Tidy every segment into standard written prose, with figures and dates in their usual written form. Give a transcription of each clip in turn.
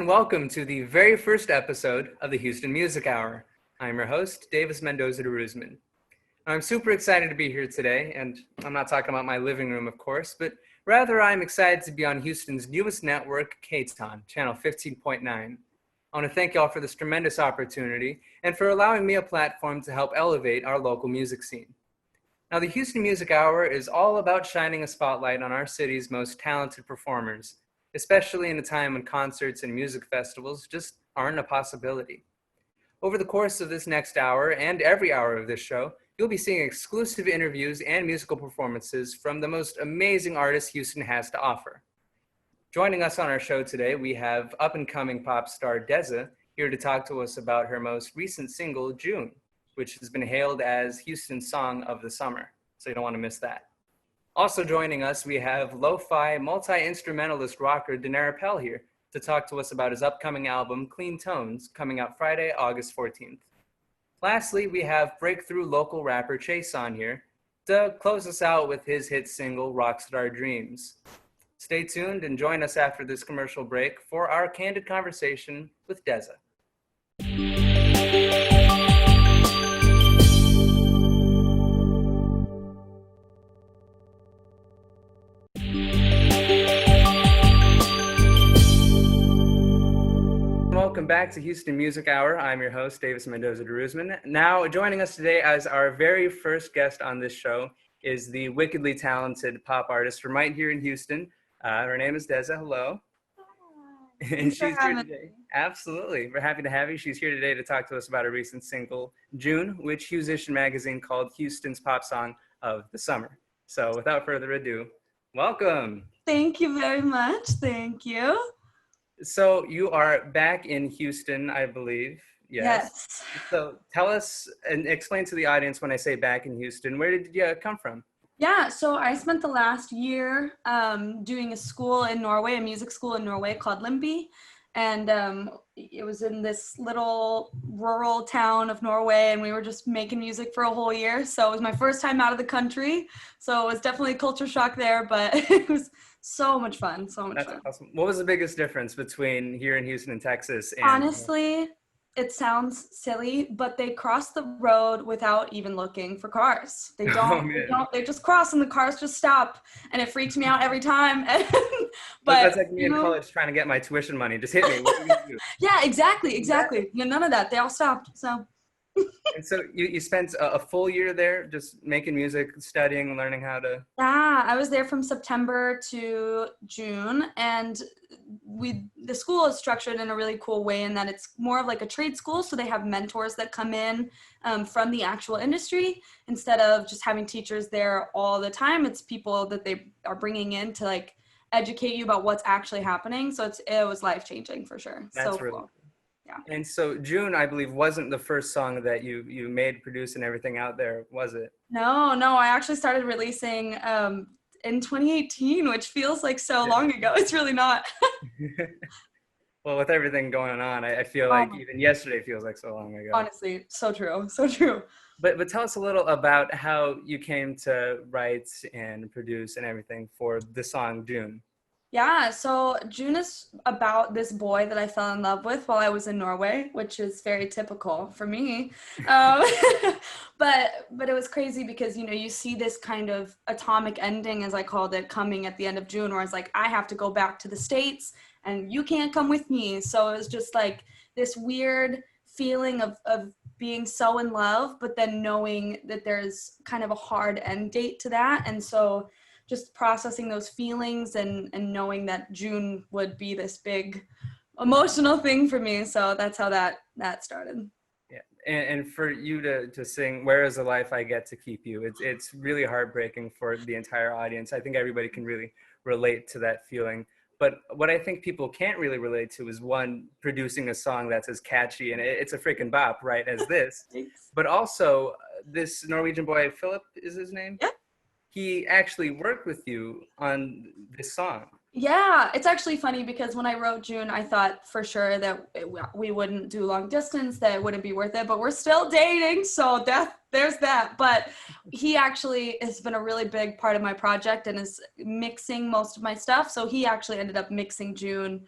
welcome to the very first episode of the Houston Music Hour. I'm your host, Davis Mendoza Darusman. I'm super excited to be here today, and I'm not talking about my living room, of course, but rather I'm excited to be on Houston's newest network, KTON, channel 15.9. I want to thank y'all for this tremendous opportunity and for allowing me a platform to help elevate our local music scene. Now, the Houston Music Hour is all about shining a spotlight on our city's most talented performers, especially in a time when concerts and music festivals just aren't a possibility. Over the course of this next hour and every hour of this show, you'll be seeing exclusive interviews and musical performances from the most amazing artists Houston has to offer. Joining us on our show today, we have up-and-coming pop star Deza here to talk to us about her most recent single, June, which has been hailed as Houston's Song of the Summer, so you don't want to miss that. Also joining us, we have lo-fi multi-instrumentalist rocker Danara Pel here to talk to us about his upcoming album, Clean Tones, coming out Friday, August 14th. Lastly, we have breakthrough local rapper Chaseon here to close us out with his hit single, Rockstar Dreams. Stay tuned and join us after this commercial break for our candid conversation with Deza. Welcome back to Houston Music Hour. I'm your host, Davis Mendoza Darusman. Now, joining us today as our very first guest on this show is the wickedly talented pop artist from right here in Houston. Her name is Deza. Hello. Hi. And she's here today. Absolutely. We're happy to have you. She's here today to talk to us about her recent single, June, which Musician magazine called Houston's Pop Song of the Summer. So without further ado, welcome. Thank you very much. Thank you. So you are back in Houston, I believe. Yes. So tell us and explain to the audience when I say back in Houston, where did you come from? Yeah, so I spent the last year doing a school in Norway, a music school in Norway called Limby. And it was in this little rural town of Norway, and we were just making music for a whole year. So it was my first time out of the country. So it was definitely a culture shock there, but it was so much fun, That's awesome. What was the biggest difference between here in Houston and Texas? And honestly, it sounds silly, but they cross the road without even looking for cars. They don't, they just cross and the cars just stop, and it freaks me out every time. But that's like me in college trying to get my tuition money. Just hit me. What do you do? Yeah, exactly. Yeah, none of that. They all stopped, so. And so you spent a full year there just making music, studying, learning how to... Yeah, I was there from September to June, and the school is structured in a really cool way in that it's more of like a trade school, so they have mentors that come in from the actual industry instead of just having teachers there all the time. It's people that they are bringing in to like educate you about what's actually happening, so it was life-changing for sure. That's so really cool. Yeah. And so June, I believe, wasn't the first song that you made, produced, and everything out there, was it? No, I actually started releasing in 2018, which feels like so long ago. It's really not. Well, with everything going on, I feel like even yesterday feels like so long ago. Honestly, so true, so true. But tell us a little about how you came to write and produce and everything for the song June. Yeah, so June is about this boy that I fell in love with while I was in Norway, which is very typical for me. But it was crazy because, you see this kind of atomic ending, as I called it, coming at the end of June, where it's like, I have to go back to the States and you can't come with me. So it was just like this weird feeling of being so in love, but then knowing that there's kind of a hard end date to that. And so just processing those feelings and knowing that June would be this big emotional thing for me. So that's how that started. Yeah, and for you to sing "Where Is the Life I Get to Keep You," it's really heartbreaking for the entire audience. I think everybody can really relate to that feeling. But what I think people can't really relate to is, one, producing a song that's as catchy, and it's a freaking bop, right, as this. But also, this Norwegian boy, Philip is his name? Yeah. He actually worked with you on this song. Yeah, it's actually funny because when I wrote June, I thought for sure that we wouldn't do long distance, that it wouldn't be worth it, but we're still dating, so there's that. But he actually has been a really big part of my project and is mixing most of my stuff. So he actually ended up mixing June,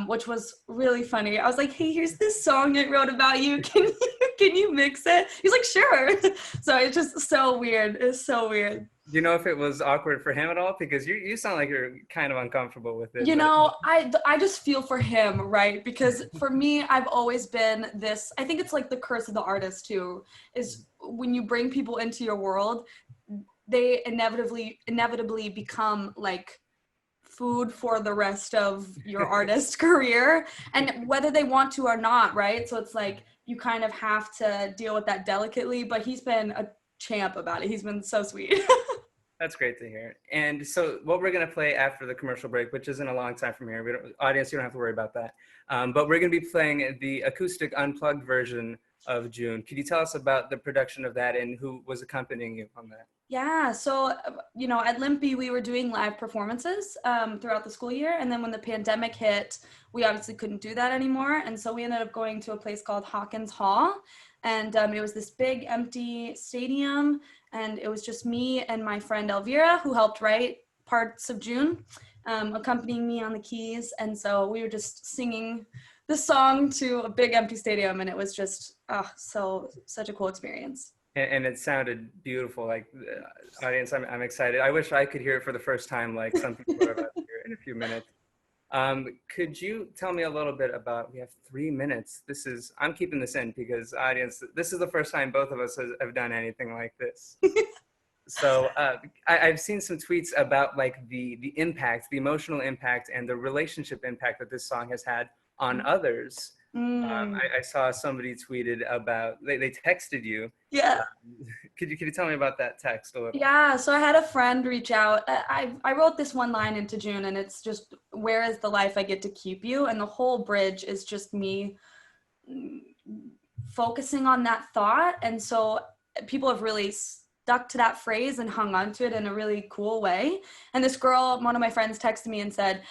which was really funny. I was like, hey, here's this song I wrote about you. Can you mix it? He's like, sure. So it's just so weird. It's so weird. Do you know if it was awkward for him at all? Because you sound like you're kind of uncomfortable with it. You know, I just feel for him, right? Because for me, I've always been this, I think it's like the curse of the artist too, is when you bring people into your world, they inevitably become like food for the rest of your artist career, and whether they want to or not, right? So it's like you kind of have to deal with that delicately, but he's been a champ about it. He's been so sweet. That's great to hear. And so what we're going to play after the commercial break, which isn't a long time from here, audience, you don't have to worry about that. But we're going to be playing the acoustic unplugged version of June. Could you tell us about the production of that and who was accompanying you on that? Yeah, so, you know, at Limpy, we were doing live performances throughout the school year. And then when the pandemic hit, we obviously couldn't do that anymore. And so we ended up going to a place called Hawkins Hall. And it was this big empty stadium. And it was just me and my friend Elvira, who helped write parts of June, accompanying me on the keys. And so we were just singing the song to a big empty stadium. And it was just such a cool experience. And it sounded beautiful. Like, audience, I'm excited. I wish I could hear it for the first time, like some people are about to hear in a few minutes. Could you tell me a little bit about, we have 3 minutes. I'm keeping this in because, audience, this is the first time both of us have done anything like this. So I've seen some tweets about like the impact, the emotional impact and the relationship impact that this song has had on others. I saw somebody tweeted about, they texted you. Yeah. Could you tell me about that text a little? Yeah, so I had a friend reach out. I wrote this one line into June, and it's just, where is the life I get to keep you? And the whole bridge is just me focusing on that thought. And so people have really stuck to that phrase and hung on to it in a really cool way. And this girl, one of my friends, texted me and said,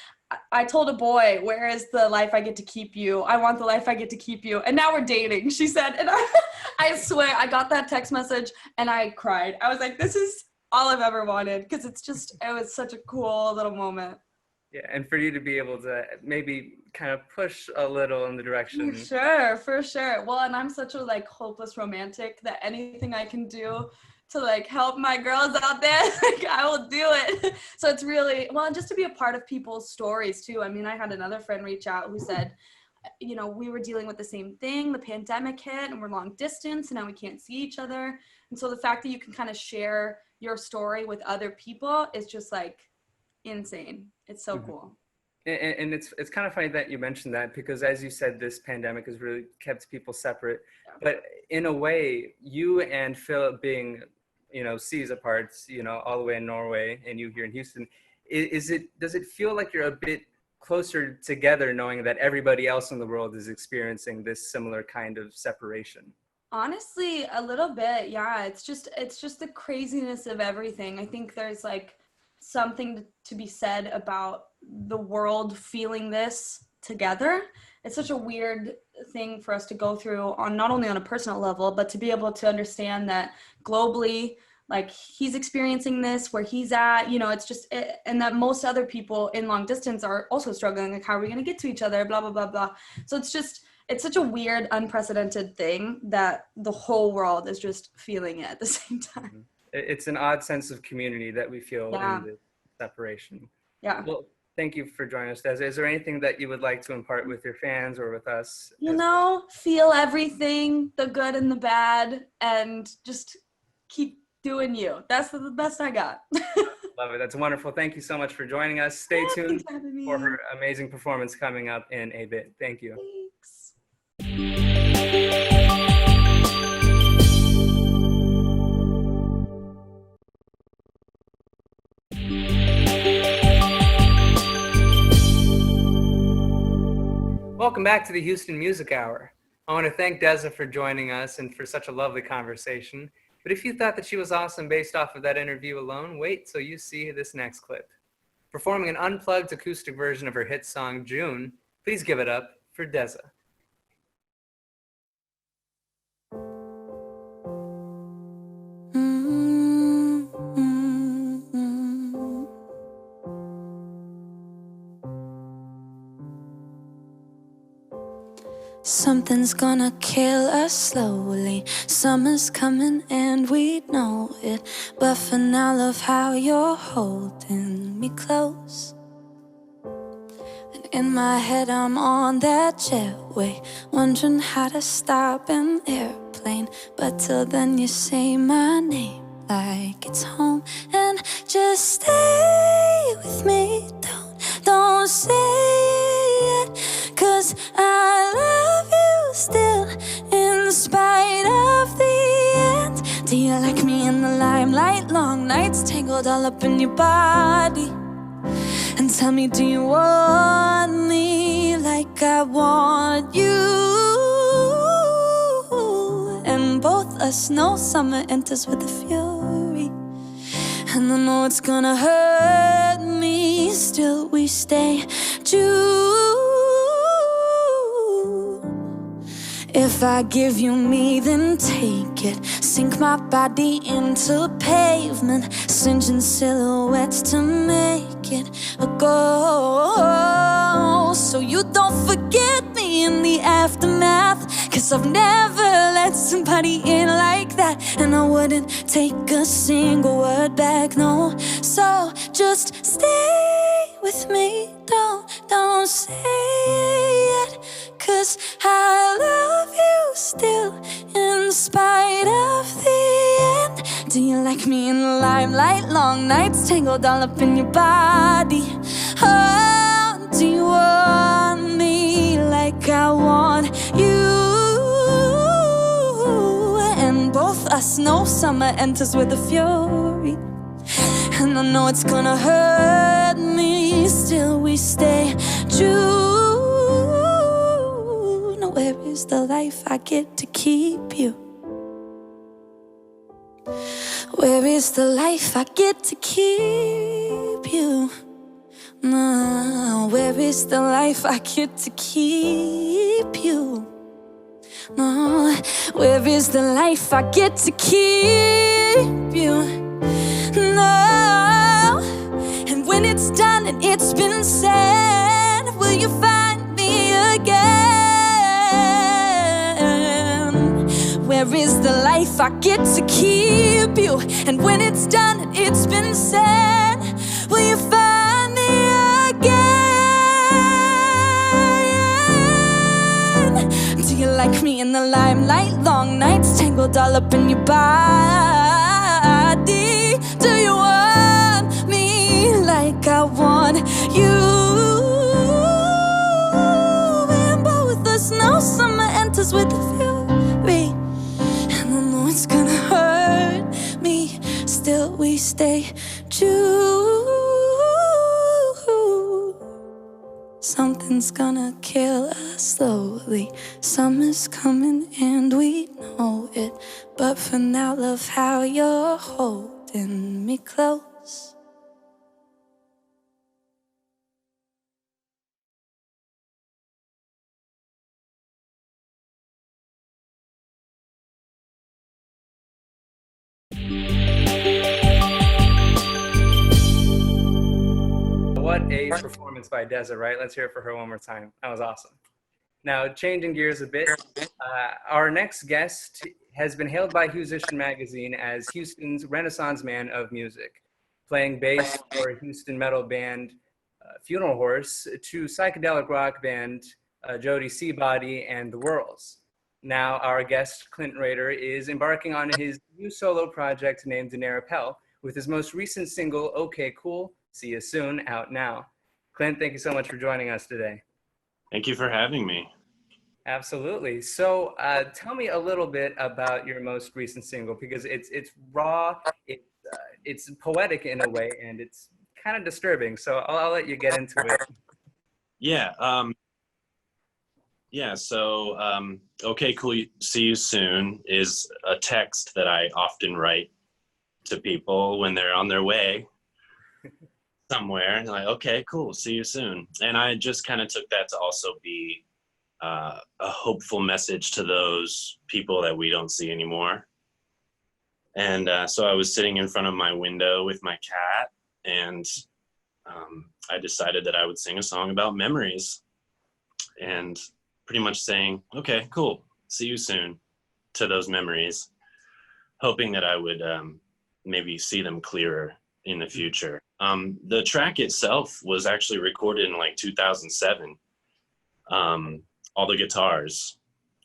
I told a boy, where is the life I get to keep you? I want the life I get to keep you. And now we're dating, she said. And I swear, I got that text message and I cried. I was like, this is all I've ever wanted, because it was such a cool little moment. Yeah, and for you to be able to maybe kind of push a little in the direction. For sure. Well, and I'm such a like hopeless romantic that anything I can do to like help my girls out there, like I will do it. So it's really, well, just to be a part of people's stories too. I mean, I had another friend reach out who said, you know, we were dealing with the same thing, the pandemic hit and we're long distance and now we can't see each other. And so the fact that you can kind of share your story with other people is just like insane. It's so cool. And it's kind of funny that you mentioned that, because as you said, this pandemic has really kept people separate. Yeah. But in a way, you and Philip being, you know, seas apart, you know, all the way in Norway and you here in Houston, does it feel like you're a bit closer together knowing that everybody else in the world is experiencing this similar kind of separation? Honestly, a little bit. Yeah. It's just the craziness of everything. I think there's like something to be said about the world feeling this together. It's such a weird thing for us to go through, on not only on a personal level, but to be able to understand that globally, like he's experiencing this where he's at, you know, it's just, and that most other people in long distance are also struggling. Like, how are we going to get to each other? Blah, blah, blah, blah. So it's such a weird, unprecedented thing that the whole world is just feeling it at the same time. It's an odd sense of community that we feel in the separation. Yeah. Well, thank you for joining us, Deza. Is there anything that you would like to impart with your fans or with us? You know, feel everything, the good and the bad, and just keep doing you. That's the best I got. Love it. That's wonderful. Thank you so much for joining us. Stay tuned for her amazing performance coming up in a bit. Thank you. Thanks. Welcome back to the Houston Music Hour. I want to thank Deza for joining us and for such a lovely conversation. But if you thought that she was awesome based off of that interview alone, wait till you see this next clip. Performing an unplugged acoustic version of her hit song, June, please give it up for Deza. Something's gonna kill us slowly. Summer's coming and we know it. But for now, love how you're holding me close. And in my head, I'm on that jetway, wondering how to stop an airplane. But till then, you say my name like it's home. And just stay with me. Don't say it, 'cause I love you still, in spite of the end. Do you like me in the limelight? Long nights tangled all up in your body. And tell me, do you want me like I want you? And both us know summer enters with a fury. And I know it's gonna hurt me, still we stay June. If I give you me, then take it. Sink my body into pavement, singeing silhouettes to make it a go. So you don't forget me in the aftermath, 'cause I've never let somebody in like that. And I wouldn't take a single word back, no. So just stay with me, don't say it, 'cause I love you still, in spite of the end. Do you like me in the limelight? Long nights tangled all up in your body. Oh, do you want me like I want you? And both us know summer enters with a fury. And I know it's gonna hurt me, still we stay true. Now where is the life I get to keep you? Where is the life I get to keep you? No, where is the life I get to keep you? No, where is the life I get to keep you? No, and when it's done and it's been said, will you find me again? Where is the life I get to keep you? And when it's done and it's been said, will you find me again? Do you like me in the limelight? Long nights tangled all up in your body. Do you want me like I want you? And both us know summer enters with a fury. And I know it's gonna hurt me, still we stay true. Something's gonna kill us slowly. Summer's coming and we know it. But for now, love how you're holding me close. What a performance by Deza, right? Let's hear it for her one more time. That was awesome. Now, changing gears a bit, our next guest has been hailed by Musician magazine as Houston's Renaissance man of music, playing bass for Houston metal band Funeral Horse to psychedelic rock band Jody Seabody and the Whirls. Now, our guest, Clint Rader, is embarking on his new solo project named Danara Pel, with his most recent single, Okay Cool, See You Soon, out now. Clint, thank you so much for joining us today. Thank you for having me. Absolutely. So tell me a little bit about your most recent single, because it's raw, it's poetic in a way, and it's kind of disturbing. So I'll let you get into it. Yeah. So Okay, cool. See you soon is a text that I often write to people when they're on their way somewhere. And like, okay, cool. See you soon. And I just kind of took that to also be a hopeful message to those people that we don't see anymore. And so I was sitting in front of my window with my cat, and I decided that I would sing a song about memories. And pretty much saying, okay, cool, see you soon, to those memories, hoping that I would maybe see them clearer in the future. The track itself was actually recorded in like 2007. All the guitars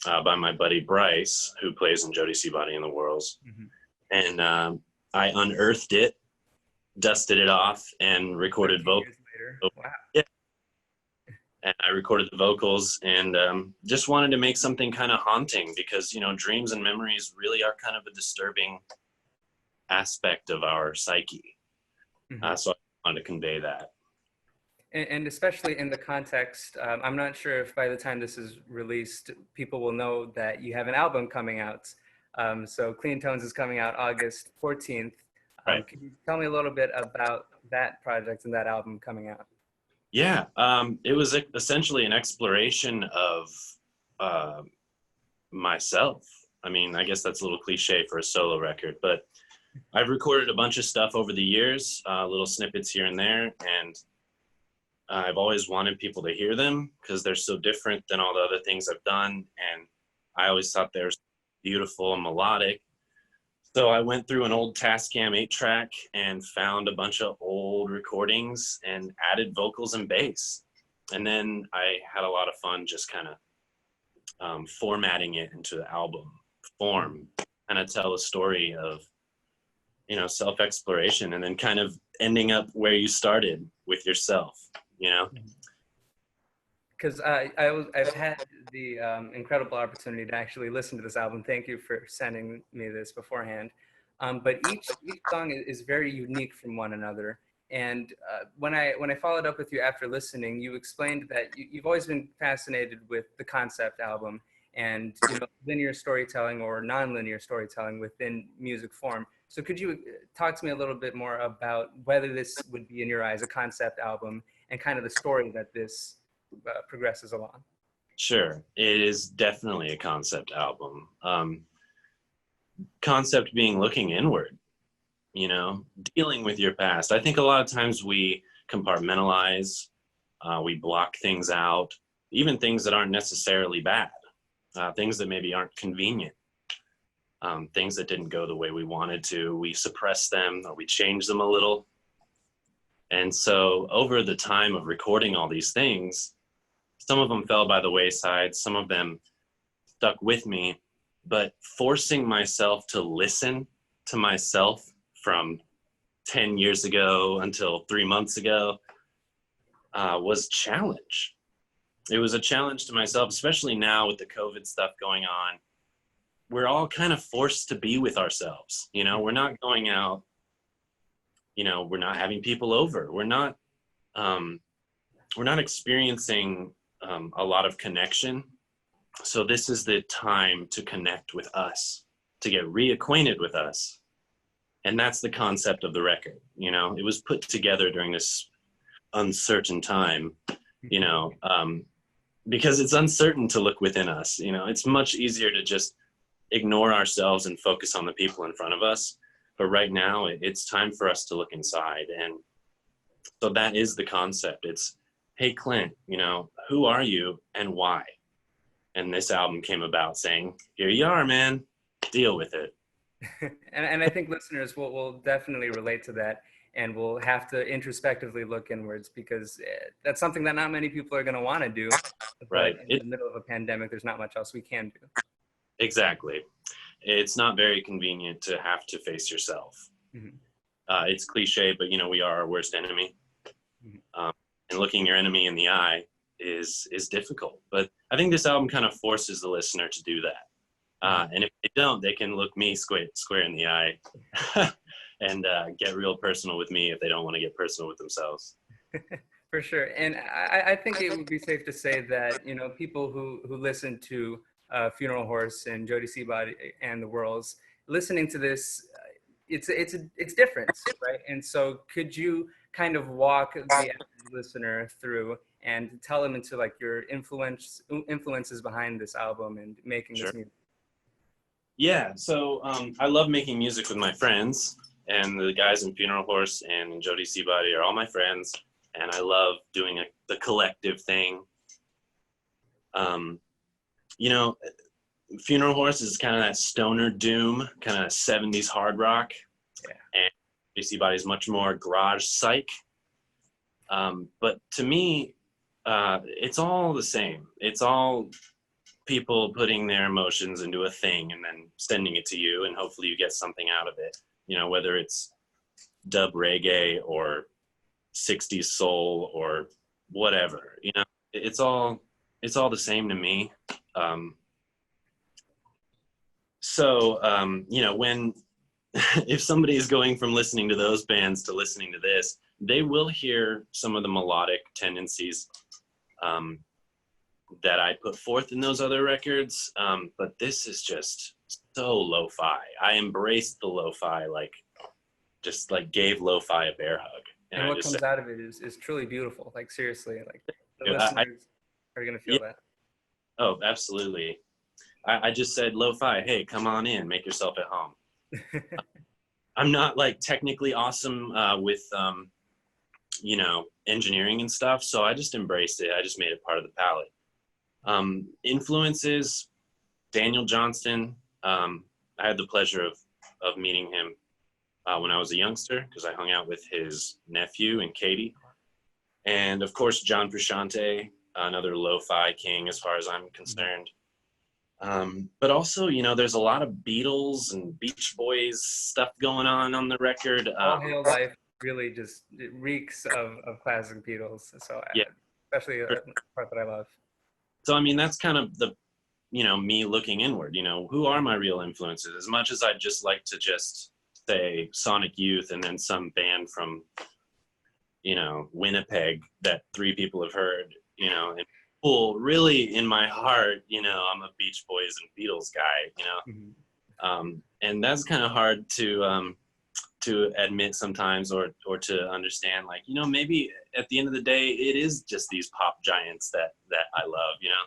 by my buddy Bryce, who plays in Jody Seabody and the Whirls. And I unearthed it, dusted it off, and recorded vocals. Wow. Yeah. And I recorded the vocals, and just wanted to make something kind of haunting, because, you know, dreams and memories really are kind of a disturbing aspect of our psyche. So I wanted to convey that. And especially in the context, I'm not sure if by the time this is released, people will know that you have an album coming out. So Clean Tones is coming out August 14th. Right. Can you tell me a little bit about that project and that album coming out? Yeah, it was essentially an exploration of myself. I mean, I guess that's a little cliche for a solo record, but I've recorded a bunch of stuff over the years, little snippets here and there, and I've always wanted people to hear them because they're so different than all the other things I've done, and I always thought they were beautiful and melodic. So I went through an old Tascam 8-track and found a bunch of old recordings and added vocals and bass. And then I had a lot of fun just kind of formatting it into the album form, and I tell a story of, you know, self-exploration, and then kind of ending up where you started with yourself, you know? Because I've had the incredible opportunity to actually listen to this album. Thank you for sending me this beforehand. But each song is very unique from one another. And when I followed up with you after listening, you explained that you've always been fascinated with the concept album and, you know, linear storytelling or non-linear storytelling within music form. So could you talk to me a little bit more about whether this would be, in your eyes, a concept album and kind of the story that this progresses along? Sure, it is definitely a concept album. Concept being looking inward, you know, dealing with your past. I think a lot of times we compartmentalize, we block things out, even things that aren't necessarily bad, things that maybe aren't convenient, things that didn't go the way we wanted to. We suppress them or we change them a little. And so over the time of recording all these things, some of them fell by the wayside, some of them stuck with me, but forcing myself to listen to myself from 10 years ago until 3 months ago was a challenge. It was a challenge to myself, especially now with the COVID stuff going on. We're all kind of forced to be with ourselves. You know, we're not going out, you know, we're not having people over. We're not experiencing a lot of connection. So this is the time to connect with us, to get reacquainted with us. And that's the concept of the record. You know, it was put together during this uncertain time, you know, because it's uncertain to look within us. You know, it's much easier to just ignore ourselves and focus on the people in front of us. But right now it's time for us to look inside. And so that is the concept. It's, hey, Clint, you know, who are you and why? And this album came about saying, here you are, man, deal with it. and I think listeners will definitely relate to that, and will have to introspectively look inwards, because that's something that not many people are going to want to do. Right. But in the middle of a pandemic, there's not much else we can do. Exactly. It's not very convenient to have to face yourself. It's cliche, but, you know, we are our worst enemy. And looking your enemy in the eye is difficult. But I think this album kind of forces the listener to do that. And if they don't, they can look me square in the eye and get real personal with me if they don't want to get personal with themselves. For sure. And I think it would be safe to say that, you know, people who listen to Funeral Horse and Jody Seabody and the Whirls, listening to this, it's different, right? And so could you kind of walk the average listener through and tell them into like your influences behind this album and making this music? Yeah, so I love making music with my friends, and the guys in Funeral Horse and Jody Seabody are all my friends, and I love doing the collective thing. you know, Funeral Horse is kind of that stoner doom, kind of 70s hard rock. Yeah. And Beastie Body's much more garage psych. But to me, it's all the same. It's all people putting their emotions into a thing and then sending it to you, and hopefully you get something out of it. You know, whether it's dub reggae or 60s soul or whatever, you know, it's all the same to me. You know, when if somebody is going from listening to those bands to listening to this, they will hear some of the melodic tendencies that I put forth in those other records. But this is just so lo-fi. I embraced the lo-fi, just gave lo-fi a bear hug. And what comes out of it is truly beautiful. Like, seriously, like, the Yeah, listeners are going to feel that. Oh, absolutely. I just said, lo-fi, hey, come on in, make yourself at home. I'm not technically awesome with, you know, engineering and stuff. So I just embraced it. I just made it part of the palette. Influences, Daniel Johnston. I had the pleasure of meeting him when I was a youngster, because I hung out with his nephew and Katie. And of course, John Frusciante, another lo-fi king as far as I'm concerned. But also, you know, there's a lot of Beatles and Beach Boys stuff going on the record. All Hail Life really just, it reeks of classic Beatles. So yeah, especially the part that I love. So, I mean, that's kind of the, you know, me looking inward, you know, who are my real influences? As much as I'd just like to just say Sonic Youth and then some band from, you know, Winnipeg that 3 people have heard, you know, and cool, really in my heart, you know, I'm a Beach Boys and Beatles guy, you know. And that's kind of hard to admit sometimes, or to understand, you know, maybe at the end of the day, it is just these pop giants that I love, you know.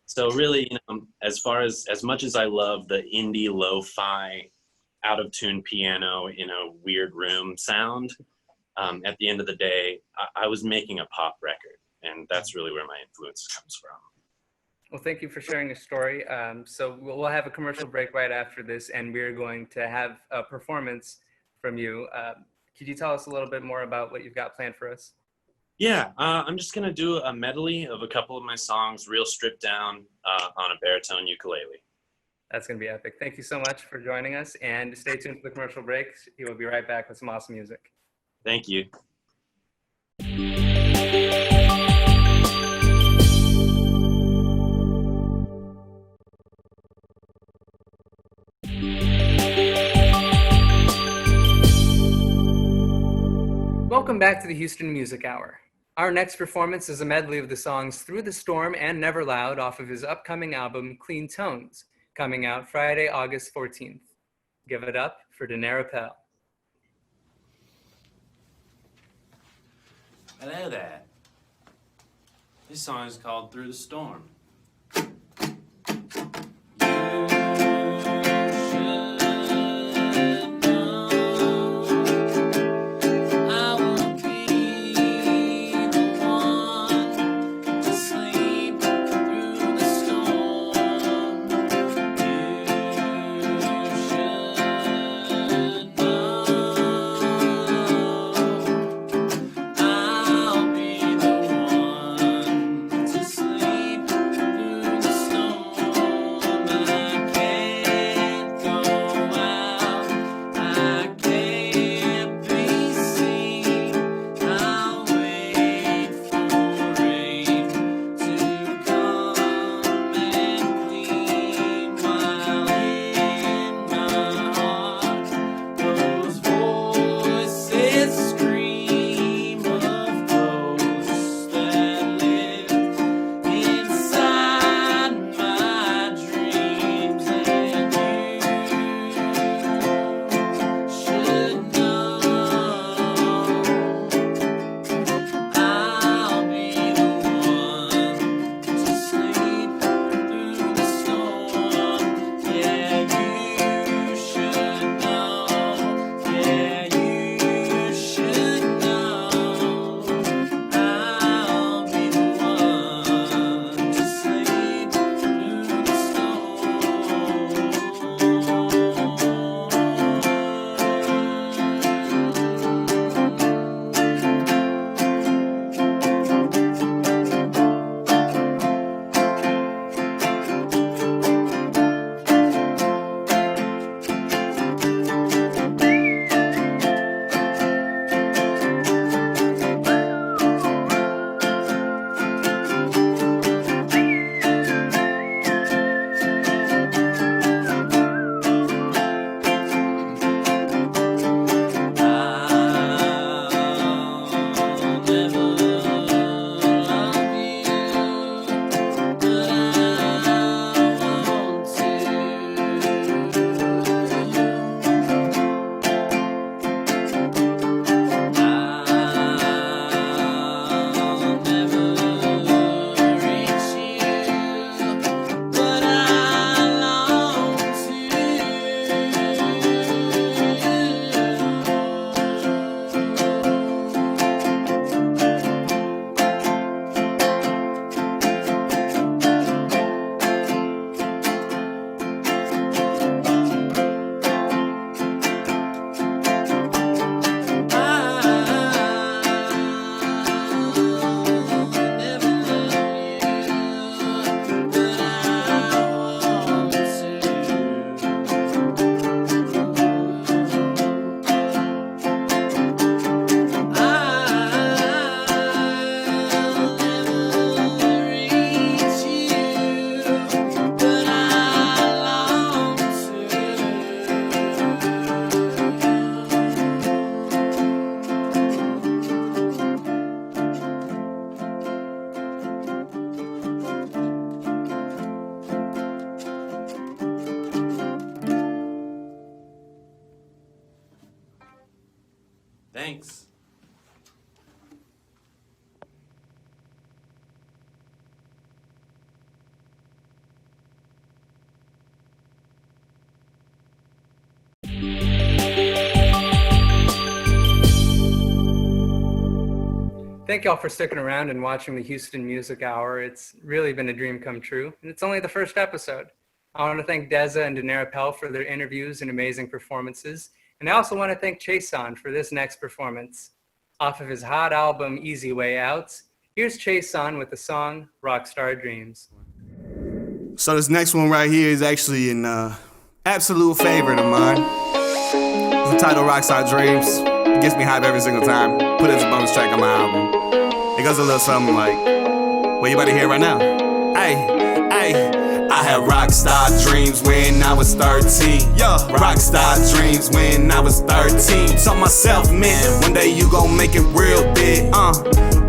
So really, you know, as much as I love the indie lo-fi out of tune piano in a weird room sound, at the end of the day, I was making a pop record, and that's really where my influence comes from. Well, thank you for sharing your story. So we'll have a commercial break right after this, and we're going to have a performance from you. Could you tell us a little bit more about what you've got planned for us? Yeah, I'm just going to do a medley of a couple of my songs, real stripped down on a baritone ukulele. That's going to be epic. Thank you so much for joining us, and stay tuned for the commercial break. He will be right back with some awesome music. Thank you. Welcome back to the Houston Music Hour. Our next performance is a medley of the songs Through the Storm and Never Loud off of his upcoming album, Clean Tones, coming out Friday, August 14th. Give it up for Danara Pel. Hello there. This song is called Through the Storm. I'll be the one to sleep Thanks. Thank y'all for sticking around and watching the Houston Music Hour. It's really been a dream come true, and it's only the first episode. I want to thank Deza and Danara Pel for their interviews and amazing performances, and I also want to thank Chaseon for this next performance. Off of his hot album, Easy Way Out, here's Chaseon with the song Rockstar Dreams. So this next one right here is actually an absolute favorite of mine. It's entitled Rockstar Dreams. It gets me hype every single time. Put it as a bonus track on my album. It goes a little something like, well, you about to hear it right now. Hey, hey. I had rockstar dreams when I was 13. Yeah, rockstar dreams when I was 13. Told myself, man, one day you gon' make it real big.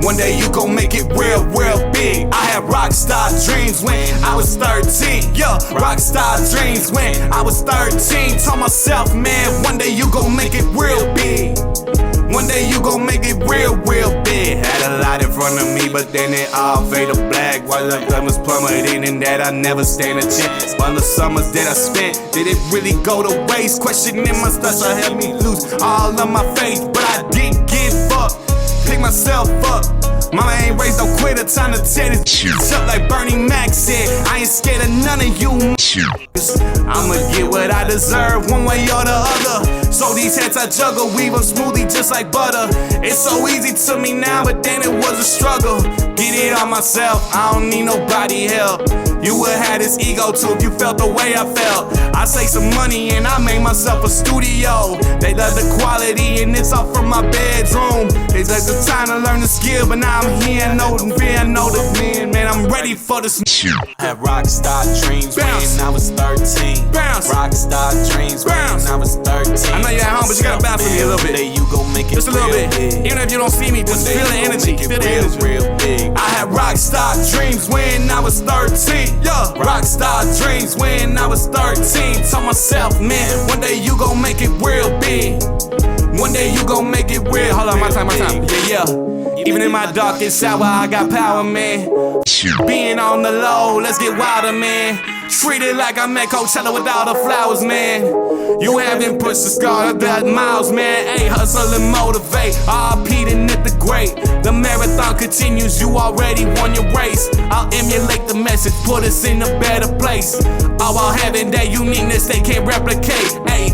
One day you gon' make it real, real big. I had rockstar dreams when I was 13. Yeah, rockstar dreams when I was 13. Told myself, man, one day you gon' make it real big. One day you gon' make it real, real big. Had a lot in front of me, but then it all faded black. While the gun was plummeting and that I never stand a chance. All the summers that I spent, did it really go to waste? Questioning my stuff, so helped me lose all of my faith. But I didn't give up, pick myself up. Mama ain't raised no quitter, time to tear this up like Bernie Mac said. I ain't scared of none of you. I'ma get what I deserve, one way or the other. So these hats I juggle, weave them smoothly just like butter. It's so easy to me now, but then it was a struggle. Get it on myself, I don't need nobody help. You would have this ego too if you felt the way I felt. I saved some money and I made myself a studio. They love the quality and it's all from my bedroom. They took the time to learn the skill, but now I'm here, I know the fear, I know the man, I'm ready for this. I had rockstar dreams when I was 13. Rockstar dreams when I was 13. I know you're at home, but you gotta bounce with me a little bit. You gon' make it just a little bit. Even if you don't see me, just feel the energy. Feel the energy. Real big. I had rockstar dreams when I was 13. Yeah, rockstar dreams when I was 13. Told myself, man, one day you gon' make it real big. One day you gon' make it real. Hold on, my time. Yeah. Even in my darkest hour, I got power, man. Being on the low, let's get wilder, man. Treat it like I'm at Coachella with all the flowers, man. You haven't pushed the scar about miles, man. Hey, hustle and motivate. RP to Nip the Great. The marathon continues, you already won your race. I'll emulate the message, put us in a better place. All while having that uniqueness they can't replicate. Hey,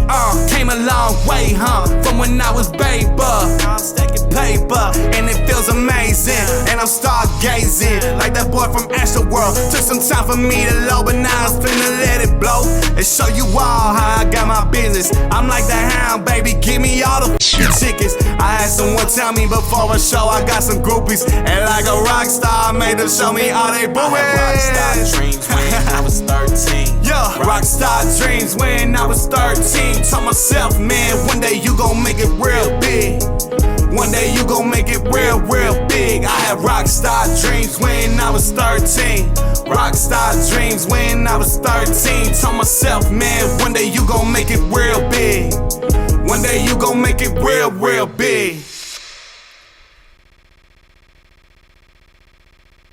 came a long way, from when I was baby. Now I'm stacking paper, and it feels amazing. And I'm stargazing, like that boy from Astroworld. Took some time for me to low, but now I'm finna let it blow. And show you all how I got my business. I'm like the hound, baby, give me all the tickets. I had someone tell me before a show I got some groupies. And like a rock star, I made them show me all they boobies. Rockstar dreams when I was 13. Yeah, rockstar dreams when I was 13. Told myself, man, one day you gon' make it real big. One day you gon' make it real, real big. I had rockstar dreams when I was 13. Rockstar dreams when I was 13. Told myself, man, one day you gon' make it real big. One day you gon' make it real, real big.